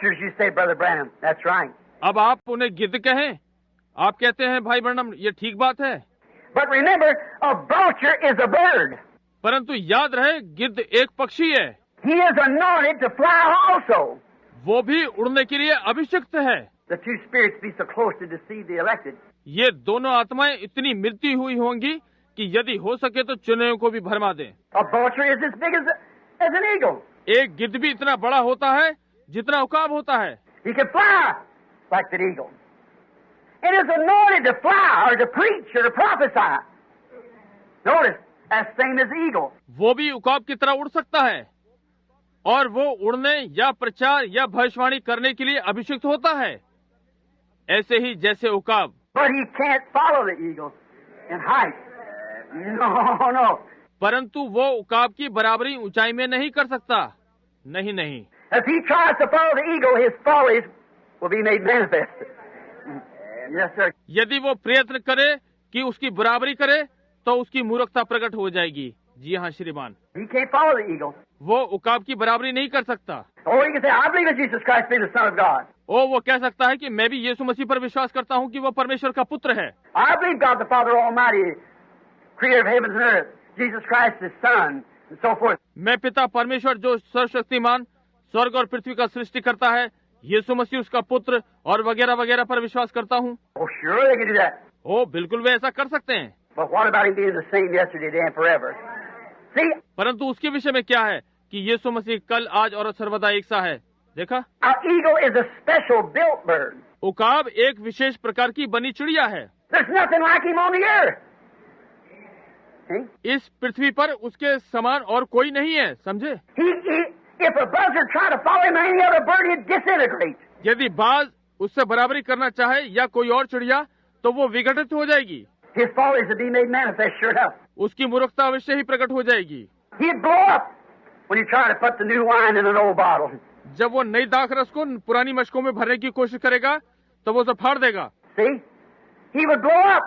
vultures, you say, Brother Branham. That's right. अब आप उन्हें गिद्ध कहें, आप कहते हैं भाई ब्रैनम, ये ठीक बात है। But remember, a vulture is a bird. परंतु याद रहे, गिद्ध एक पक्षी है। He is anointed to fly also. वो भी उड़ने के लिए अभिषिक्त है। The two spirits be so close to deceive the elected. ये दोनों आत्माएं इतनी मिलती हुई होंगी कि यदि हो सके तो चुने को भी भरमा दें। A vulture is as big as an eagle. एक गिद्ध भी इतना बड़ा होता है जितना उकाब होता है। He can fly like that eagle. It is anointed to fly or to preach or to prophesy. Notice, as same as the eagle. वो भी उकाब की तरह उड़ सकता है और वो उड़ने या प्रचार या भविष्यवाणी करने के लिए अभिषिक्त होता है, ऐसे ही जैसे उकाब। But he can't follow the eagle in height. No, no. परंतु वो उकाब की बराबरी ऊंचाई में नहीं कर सकता। नहीं नहीं। If he tries to follow the eagle, his follies will be made manifest. Yes, sir. यदि वो प्रयत्न करे कि उसकी बराबरी करे तो उसकी मूर्खता प्रकट हो जाएगी। जी हाँ श्रीमान। He can't follow the eagle. वो उकाब की बराबरी नहीं कर सकता। Or he can say, I believe that Jesus Christ be the Son of God. वो कह सकता है कि मैं भी यीशु मसीह पर विश्वास करता हूँ कि वो परमेश्वर का पुत्र है। I believe God the Father Almighty, creator of heavens and earth, Jesus Christ his Son, and so forth. मैं पिता परमेश्वर जो सर्वशक्तिमान स्वर्ग और पृथ्वी का सृष्टि करता है, यीशु मसीह उसका पुत्र और वगैरह वगैरह पर विश्वास करता हूँ। Oh, sure they can do that. बिल्कुल वे ऐसा कर सकते हैं। But what about him being the same yesterday, today, and forever? See, परंतु उसके विषय में क्या है कि यीशु मसीह कल, आज और सर्वदा एक सा है। देखा, an eagle is a special built bird. उकाब एक विशेष प्रकार की बनी चिड़िया है। There's nothing like him on the earth. See? इस पृथ्वी पर उसके समान और कोई नहीं है, समझे? If a buzzard tried to follow him or any other bird, he'd disintegrate. यदि बाज उससे बराबरी करना चाहे या कोई और चिड़िया, तो वो विघटित हो जाएगी। His follies would be made manifest, sure enough. उसकी मूर्खता अवश्य ही प्रकट हो जाएगी। He'd blow up when he tried to put the new wine in an old bottle. जब वो नई दाख रस को पुरानी मशकों में भरने की कोशिश करेगा, तो वो उसे फाड़ देगा। See? He would blow up.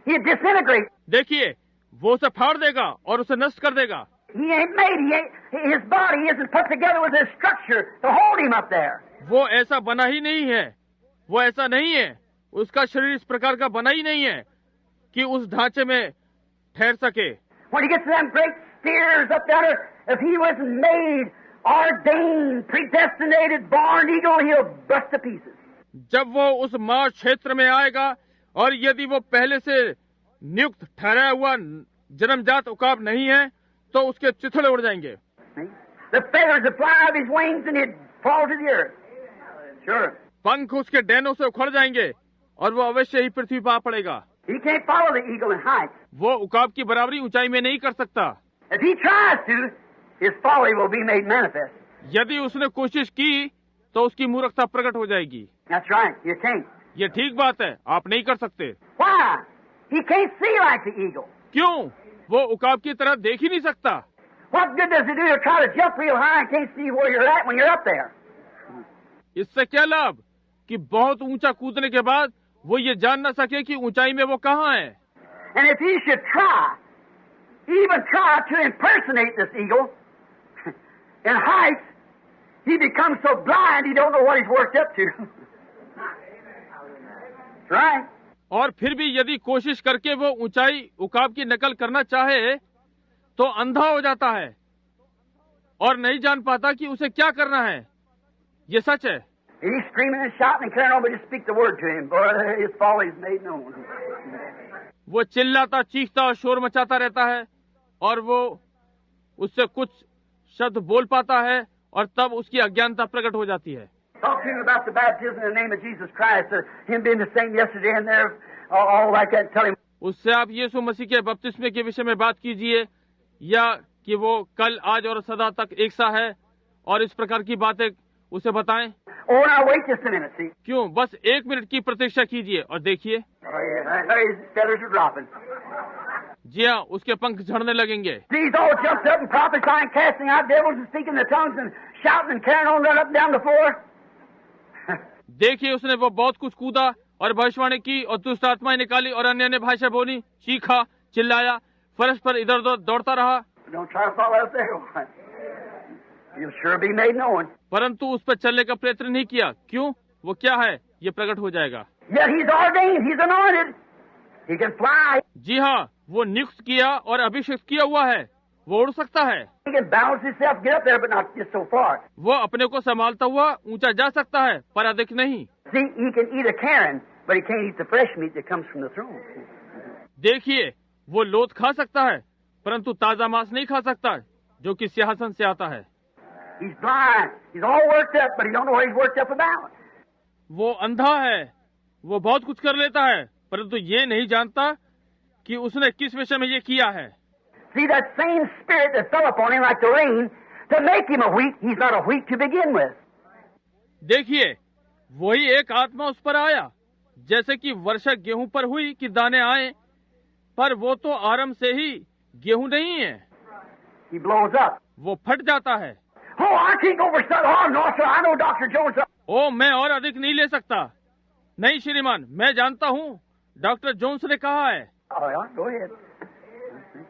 He'd disintegrate. देखिए, वो उसे फाड़ देगा और उसे नष्ट कर देगा। His body isn't put together with his structure to hold him up there. वो ऐसा बना ही नहीं है, वो ऐसा नहीं है, उसका शरीर इस प्रकार का बना ही नहीं है कि उस ढांचे में ठहर सके। When he gets to them great stairs up there, if he wasn't made, ordained, predestinated, born eagle, he'll bust to pieces. जब वो उस मार क्षेत्र में आएगा और यदि वो पहले से नियुक्त ठहराया हुआ जन्मजात उकाब नहीं है, तो उसके चिथड़े उड़ जाएंगे। The feathers would fly out of his wings and he'd fall to the earth. Sure. पंख उसके डैनों से उखड़ जाएंगे और वो अवश्य ही पृथ्वी पर आ पड़ेगा। He can't follow the eagle in height. वो उकाब की बराबरी ऊंचाई में नहीं कर सकता। If he tries to, his folly will be made manifest. यदि उसने कोशिश की तो उसकी मूर्खता प्रकट हो जाएगी। That's right. You can't. ये ठीक बात है, आप नहीं कर सकते। Why? He can't see like the eagle. क्यों? वो उकाब की तरह देख ही नहीं सकता। What good does it do to try to jump real high and can't see where you're at when you're up there? इससे क्या लाभ कि बहुत ऊंचा कूदने के बाद वो ये जान न सके कि ऊंचाई में वो कहाँ है। And if he should try, even try to impersonate this eagle in height, he becomes so blind he don't know what he's worked up to. Right? और फिर भी यदि कोशिश करके वो ऊंचाई उकाब की नकल करना चाहे तो अंधा हो जाता है और नहीं जान पाता कि उसे क्या करना है। ये सच है। He's screaming and shouting and carrying on, but just speak the word to him. Boy, his folly is made known. वो चिल्लाता, चीखता और शोर मचाता रहता है और वो उससे कुछ शब्द बोल पाता है और तब उसकी अज्ञानता प्रकट हो जाती है। Talk to him about the baptism in the name of Jesus Christ, him being the same yesterday and there, all like that, and tell him. उससे आप यीशु मसीह के बपतिस्मे के विषय में बात कीजिए या कि वो कल, आज और सदा तक एक सा है और इस प्रकार की बातें उसे बताएं। Oh, now wait just a minute, see. क्यों? बस 1 मिनट की प्रतीक्षा कीजिए और देखिए। His feathers are dropping. जी हाँ, उसके पंख झड़ने लगेंगे। He's all jumped up and prophesying, casting out devils and speaking in the tongues and shouting and carrying on right up and down the floor. देखिए, उसने वो बहुत कुछ कूदा और भविष्यवाणी की और दुष्ट आत्माएं निकाली और अन्य अन्य भाषा बोली, चीखा, चिल्लाया, फर्श पर इधर उधर दौड़ता रहा। Don't try to follow up there. He'll sure be made known. परंतु उस पर चलने का प्रयत्न नहीं किया। क्यों? वो क्या है ये प्रकट हो जाएगा। Yet he's ordained, he's anointed. He can fly. जी हाँ, वो नियुक्त किया और अभिषेक किया हुआ है, वो उड़ सकता है। He can balance himself, get up there, but not just so far. वो अपने को संभालता हुआ ऊंचा जा सकता है, पर अधिक नहीं। See, he can eat a Karen, but he can't eat the fresh meat that comes from the throne. देखिए, वो लोथ खा सकता है, परंतु ताजा मांस नहीं खा सकता, जो कि सिंहासन से आता है। He's blind. He's all worked up, but he don't know what he's worked up about. वो अंधा है, वो बहुत कुछ कर लेता है, परंतु ये नहीं जानता कि उसने किस विषय में ये किया है। See, that same spirit that fell upon him like the rain to make him a wheat, he's not a wheat to begin with. देखिए, वही एक आत्मा उस पर आया, जैसे कि वर्षा गेहूं पर हुई कि दाने आए, पर वो तो आरंभ से ही गेहूं नहीं है। He blows up. वो फट जाता है। Oh, I can't go for something. Oh, no, sir, I know Dr. Jones. ओ, मैं और अधिक नहीं ले सकता। नहीं श्रीमान, मैं जानता हूँ, डॉक्टर जोन्स ने कहा है। Oh, yeah, go ahead.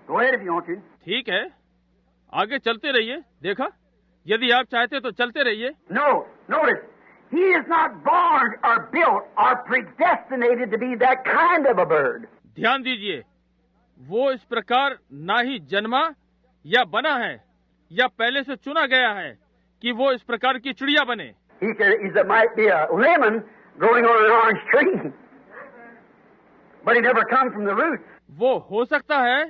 Go ahead if you want to. ठीक है, आगे चलते रहिए। देखा, यदि आप चाहते तो चलते रहिए। No, notice, he is not born or built or predestinated to be that kind of a bird. ध्यान दीजिए, वो इस प्रकार ना ही जन्मा या बना है या पहले से चुना गया है कि वो इस प्रकार की चिड़िया बने। He might be a lemon growing on an orange tree, but he never comes from the roots. वो हो सकता है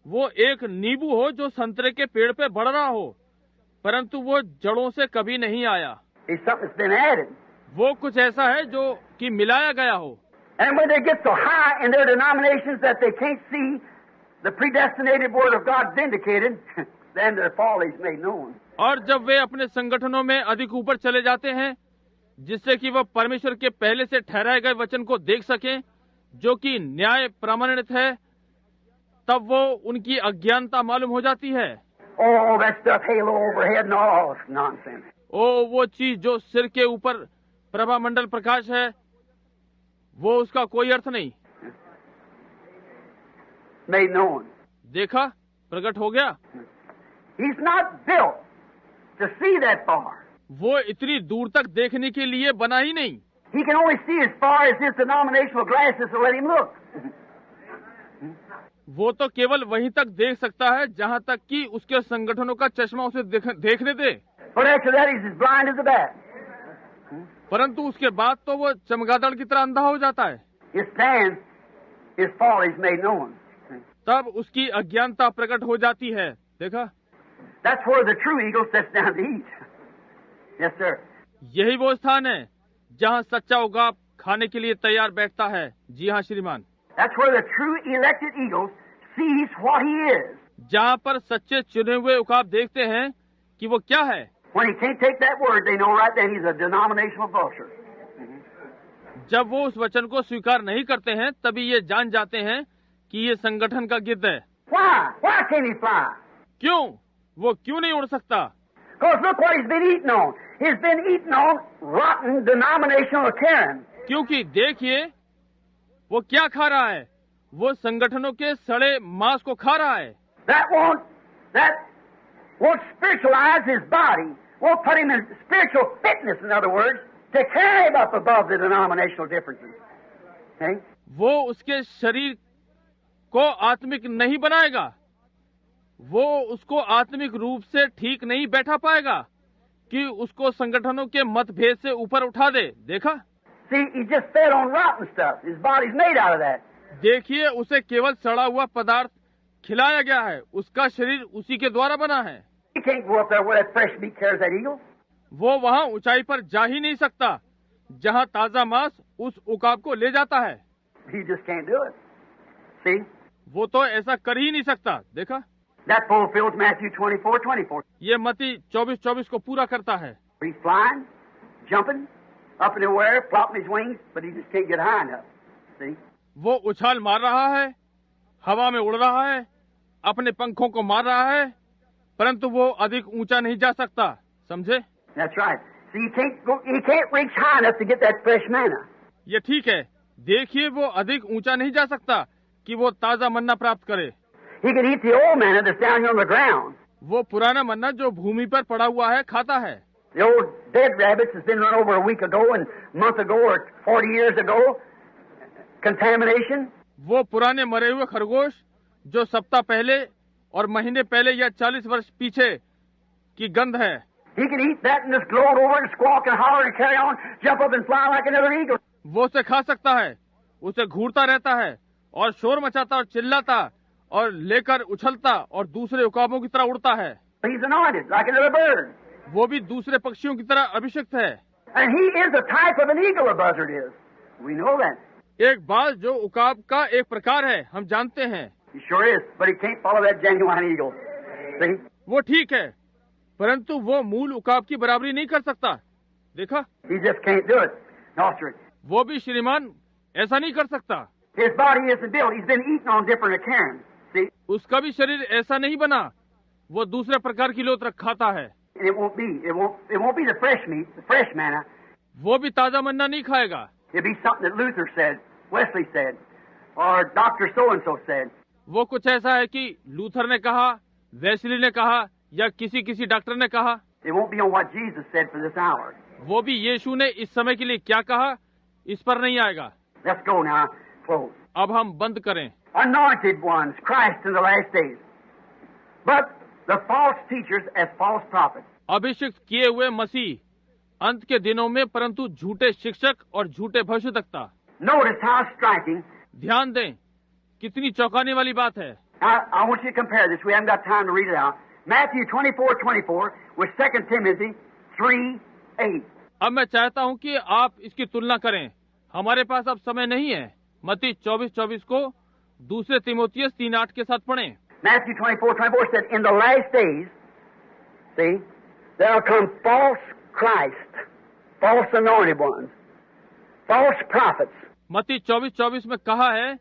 वो एक नींबू हो जो संतरे के पेड़ पे बढ़ रहा हो, परंतु वो जड़ों से कभी नहीं आया। He's something that's been added. वो कुछ ऐसा है जो कि मिलाया गया हो। And when they get so high in their denominations that they can't see the predestinated word of God vindicated, then their fall is made known. और जब वे अपने संगठनों में अधिक ऊपर चले जाते हैं, जिससे कि वह परमेश्वर के पहले से ठहराए गए वचन को देख सकें, जो कि न्याय प्रमाणित है, तब वो उनकी अज्ञानता मालूम हो जाती है। Oh, that stuff halo overhead and all nonsense. ओ, वो चीज जो सिर के ऊपर प्रभा मंडल प्रकाश है, वो उसका कोई अर्थ नहीं। Made known. देखा, प्रकट हो गया। He's not built to see that far. वो इतनी दूर तक देखने के लिए बना ही नहीं। He can only see as far as his denominational glasses will let him look. वो तो केवल वहीं तक देख सकता है जहाँ तक कि उसके संगठनों का चश्मा उसे देखने दे। But after that, he's as blind as a bat. परंतु उसके बाद तो वो चमगादड़ की तरह अंधा हो जाता है। His stand, his fall is made known. तब उसकी अज्ञानता प्रकट हो जाती है। देखा, That's where the true eagle sits down to eat. Yes, sir. यही वो स्थान है जहाँ सच्चा उगाब खाने के लिए तैयार बैठता है। जी हाँ श्रीमान। That's where the true elected eagle sees what he is. जहाँ पर सच्चे चुने हुए उकाब देखते हैं कि वो क्या है। When he can't take that word, they know right then he's a denominational vulture. जब वो उस वचन को स्वीकार नहीं करते हैं, तभी ये जान जाते हैं कि ये संगठन का गिद्ध है। Why? Why can't he fly? क्यों? वो क्यों नहीं उड़ सकता? Because look what he's been eating on. He's been eating on rotten denominational Karen. क्योंकि देखिए वो क्या खा रहा है, वो संगठनों के सड़े मांस को खा रहा है। That won't spiritualize his body, won't put him in spiritual fitness, in other words, to carry him up above the denominational differences. Okay? वो उसके शरीर को आत्मिक नहीं बनाएगा, वो उसको आत्मिक रूप से ठीक नहीं बैठा पाएगा कि उसको संगठनों के मतभेद से ऊपर उठा दे। देखा, See, he just fed on rotten stuff. His body's made out of that. देखिए उसे केवल सड़ा हुआ पदार्थ खिलाया गया है, उसका शरीर उसी के द्वारा बना है। He can't go up there where that fresh meat carries that eagle. वो वहाँ ऊंचाई पर जा ही नहीं सकता जहाँ ताजा मांस उस उकाब को ले जाता है। He just can't do it. See? वो तो ऐसा कर ही नहीं सकता। देखा, That fulfills Matthew 24:24. ये मत्ती 24:24 को पूरा करता है। He's flying, jumping, up in the air, flopping his wings, but he just can't get high enough. See? वो उछाल मार रहा है, हवा में उड़ रहा है, अपने पंखों को मार रहा है, परंतु वो अधिक ऊंचा नहीं जा सकता। समझे? That's right. See, he can't reach high enough to get that fresh manna. ये ठीक है। देखिए वो अधिक ऊंचा नहीं जा सकता कि वो ताजा मन्ना प्राप्त करे। He can eat the old manna that's down here on the ground. वो पुराना मन्ना जो भूमि पर पड़ा हुआ है खाता है। The old dead rabbits has been run over a week ago and a month ago or 40 years ago. Contamination. वो पुराने मरे हुए खरगोश जो सप्ताह पहले और महीने पहले या 40 वर्ष पीछे की गंध है। He can eat that and just gloat over and squawk and holler and carry on, jump up and fly like another eagle. वो उसे खा सकता है, उसे घूरता रहता है और शोर मचाता और चिल्लाता और लेकर उछलता और दूसरे उकाबों की तरह उड़ता है। He's anointed like another bird. वो भी दूसरे पक्षियों की तरह अभिषिक्त है। And he is a type of an eagle, a buzzard is. We know that. एक बाज जो उकाब का एक प्रकार है, हम जानते हैं। He sure is, but he can't follow that genuine eagle. See? वो ठीक है, परंतु वो मूल उकाब की बराबरी नहीं कर सकता। देखा? He just can't do it. No, sir. वो भी श्रीमान ऐसा नहीं कर सकता। His body isn't built. He's been eaten on different occasions. See? उसका भी शरीर ऐसा नहीं बना, वो दूसरे प्रकार की लोथ खाता है। It won't be the fresh meat, the fresh manna. वो भी ताजा मन्ना नहीं खाएगा। It'll be something that Luther said, Wesley said, or Dr. So-and-so said. वो कुछ ऐसा है कि लूथर ने कहा, वेस्ली ने कहा या किसी डॉक्टर ने कहा। It won't be on what Jesus said for this hour. वो भी यीशु ने इस समय के लिए क्या कहा, इस पर नहीं आएगा। Let's go now. Close. अब हम बंद करें। Anointed ones, Christ in the last days. But the false teachers as false prophets. अभिषिक्त किए हुए मसीह अंत के दिनों में, परंतु झूठे शिक्षक और झूठे भविष्यद्वक्ता। Notice how striking. ध्यान दें, कितनी चौंकाने वाली बात है। I want you to compare this. We haven't got time to read it out. Matthew 24:24 with 2 Timothy 3:8. अब मैं चाहता हूं कि आप इसकी तुलना करें। हमारे पास अब समय नहीं है। मत्ती 24:24 को दूसरे तीमुथियुस 3:8 के साथ पढ़ें। Matthew 24:24 said, in the last days, see, there will come false Christ, false anointed ones, false prophets. मत्ती 24:24 में कहा है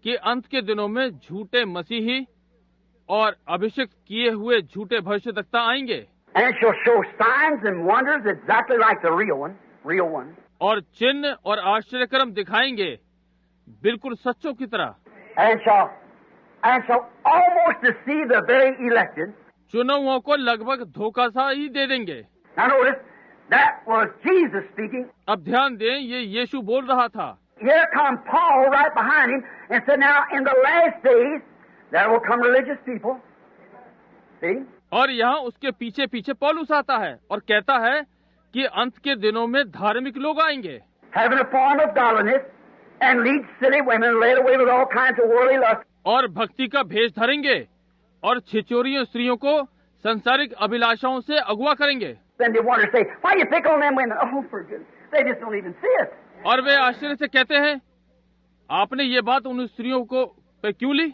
कि अंत के दिनों में झूठे मसीही और अभिषिक्त किए हुए झूठे भविष्यद्वक्ता आएंगे। And shall show signs and wonders exactly like the real one. और चिन्ह और आश्चर्यक्रम दिखाएंगे, बिल्कुल सच्चों की तरह। And shall almost deceive the very elected. चुने हुओं को लगभग धोखा सा ही दे देंगे। Now notice, that was Jesus speaking. अब ध्यान दें, ये यीशु बोल रहा था। Here come Paul right behind him and said, now in the last days, there will come religious people. See? और यहाँ उसके पीछे पीछे पौलुस आता है और कहता है कि अंत के दिनों में धार्मिक लोग आएंगे। Having a form of godliness and lead silly women led away with all kinds of worldly lust. और भक्ति का भेष धरेंगे और छिचोरियों स्त्रियों को संसारिक अभिलाषाओं से अगुवा करेंगे। Then they want to say, why you pick on them women? Oh, for goodness, they just don't even see it. और वे आश्चर्य से कहते हैं, आपने ये बात उन स्त्रियों को पे क्यों ली?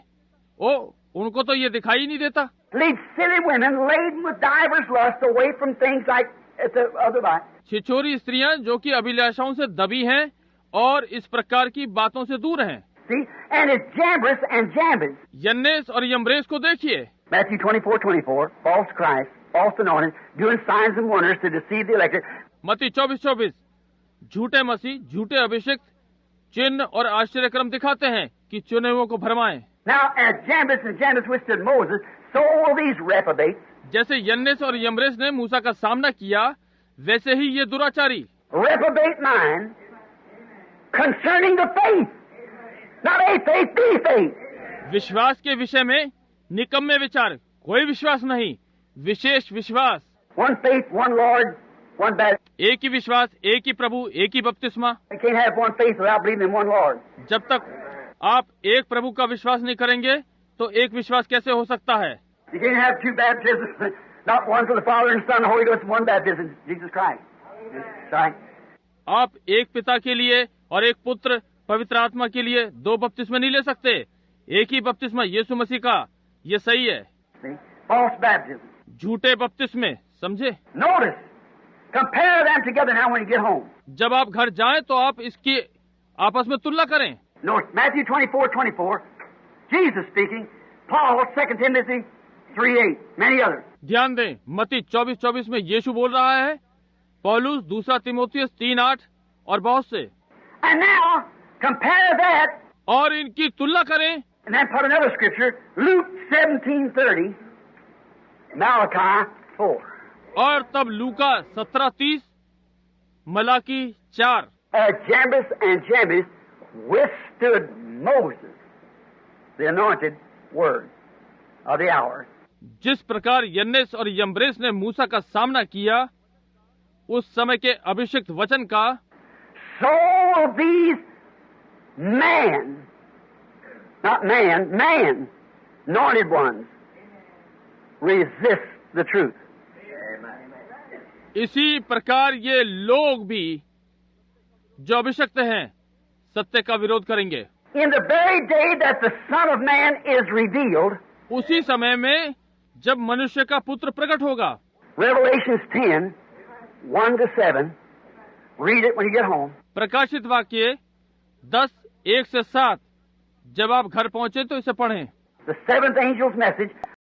उनको तो ये दिखाई ही नहीं देता। Lead silly women laden with divers lusts away from things like the other life. छिछोरी स्त्रियां जो कि अभिलाषाओं से दबी हैं और इस प्रकार की बातों से दूर हैं। See, and it's Jambres and Jambres. यन्नेस और यम्ब्रेस को देखिए। Matthew 24:24, false Christ, false anointed, doing signs and wonders to deceive the elected. मत्ती 24:24, झूठे मसीह, झूठे अभिषिक्त, चिन्ह और आश्चर्यक्रम दिखाते हैं कि चुने हुओं को भरमाएं। Now, as Jambres and Jambres withstood Moses, so will these reprobates. जैसे यन्नेस और यम्ब्रेस ने मूसा का सामना किया, वैसे ही ये दुराचारी। Reprobate mind concerning the faith. Not a faith, the faith. विश्वास के विषय में निकम्मे विचार, कोई विश्वास नहीं, विशेष विश्वास। One faith, one Lord, one baptism. एक ही विश्वास, एक ही प्रभु, एक ही बपतिस्मा। You can't have one faith without believing in one Lord. जब तक आप एक प्रभु का विश्वास नहीं करेंगे, तो एक विश्वास कैसे हो सकता है? You can't have two baptisms, not one for the Father and Son and Holy Ghost, one baptism, Jesus Christ. Sorry. आप एक पिता के लिए और एक पुत्र पवित्र आत्मा के लिए दो बपतिस्मे नहीं ले सकते। एक ही बपतिस्मा यीशु मसीह का, ये सही है। False baptism. झूठे बपतिस्मे, समझे? Notice, compare them together now when you get home. जब आप घर जाएं तो आप इसकी आपस में तुलना करें। Notice Matthew 24:24, Jesus speaking, Paul 2 Timothy 3:8, many others. ध्यान दें, मत्ती 24:24 में यीशु बोल रहा है, पौलुस 2 तीमुथियुस 3:8 और बहुत से। And now compare that. और इनकी तुलना करें। And then put another scripture, Luke 17:30. Malachi 4. और तब लूका 17:30, Malachi 4। Jambres and Jambres withstood Moses, the anointed word of the hour. जिस प्रकार यन्नेस और यम्ब्रेस ने मूसा का सामना किया उस समय के अभिषिक्त वचन का, So these man, anointed ones, resist the truth. इसी प्रकार ये लोग भी जो अभिषिक्त हैं सत्य का विरोध करेंगे। In the very day that the Son of Man is revealed, उसी समय में जब मनुष्य का पुत्र प्रकट होगा। Revelations 10, 1-7, read it when you get home. प्रकाशित वाक्य 10:1-7, जब आप घर पहुंचे तो इसे पढ़ें। The seventh angel's message